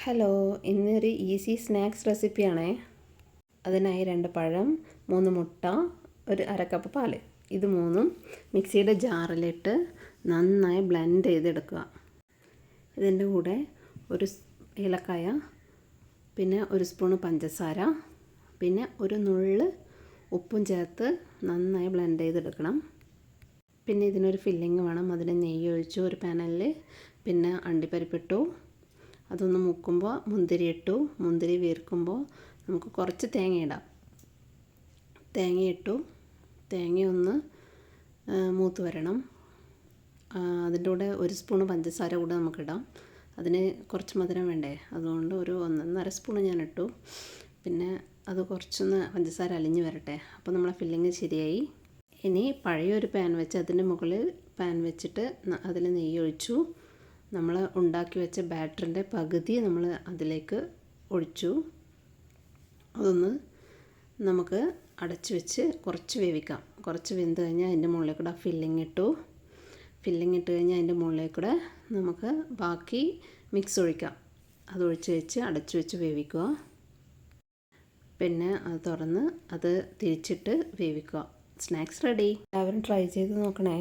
Hello, ഇന്നൊരു easy snacks റെസിപ്പിയാണേ. അതിനായി 2 പഴം, 3 മുട്ട, ഒരു അര കപ്പ് പാൽ, ഇത് മൂന്നും മിക്സിയുടെ ജാറിലിട്ട് നന്നായി ബ്ലെൻഡ് ചെയ്തെടുക്കുക. ഇതിൻ്റെ കൂടെ ഒരു ഏലക്കായ, പിന്നെ ഒരു സ്പൂണ് പഞ്ചസാര, പിന്നെ ഒരു നുള്ള് ഉപ്പും ചേർത്ത് നന്നായി ബ്ലെൻഡ് ചെയ്തെടുക്കണം. പിന്നെ ഇതിനൊരു ഫില്ലിങ് വേണം. അതിന് നെയ്യ് ഒഴിച്ചു ഒരു പാനിൽ, പിന്നെ അണ്ടിപ്പരിപ്പിട്ടു. അതൊന്ന് മുക്കുമ്പോൾ മുന്തിരി ഇട്ടു. മുന്തിരി വീർക്കുമ്പോൾ നമുക്ക് കുറച്ച് തേങ്ങ ഇടാം. തേങ്ങ ഒന്ന് മൂത്ത് വരണം. അതിൻ്റെ കൂടെ ഒരു സ്പൂണ് പഞ്ചസാര കൂടെ നമുക്കിടാം. അതിന് കുറച്ച് മധുരം വേണ്ടേ, അതുകൊണ്ട് ഒരു 1.5 സ്പൂണ് ഞാൻ ഇട്ടു. പിന്നെ അത് കുറച്ചൊന്ന് പഞ്ചസാര അലിഞ്ഞ് വരട്ടെ. അപ്പോൾ നമ്മളെ ഫില്ലിങ് ശരിയായി. ഇനി പഴയൊരു പാൻ വെച്ച് അതിൻ്റെ മുകളിൽ പാൻ വെച്ചിട്ട് അതിൽ നെയ്യ് ഒഴിച്ചു. നമ്മൾ ഉണ്ടാക്കി വെച്ച ബാറ്ററിൻ്റെ പകുതി നമ്മൾ അതിലേക്ക് ഒഴിച്ചു. അതൊന്ന് നമുക്ക് അടച്ച് വെച്ച് കുറച്ച് വേവിക്കാം. കുറച്ച് വെന്ത് കഴിഞ്ഞാൽ അതിൻ്റെ മുകളിൽ കൂടെ ഫില്ലിങ് ഇട്ടു കഴിഞ്ഞാൽ അതിൻ്റെ മുകളിൽ കൂടെ നമുക്ക് ബാക്കി മിക്സ് ഒഴിക്കാം. അതൊഴിച്ച് വെച്ച് അടച്ച് വെച്ച് വേവിക്കുക. പിന്നെ അത് തുറന്ന് അത് തിരിച്ചിട്ട് വേവിക്കുക. Snacks ready. എല്ലാവരും ട്രൈ ചെയ്ത് നോക്കണേ.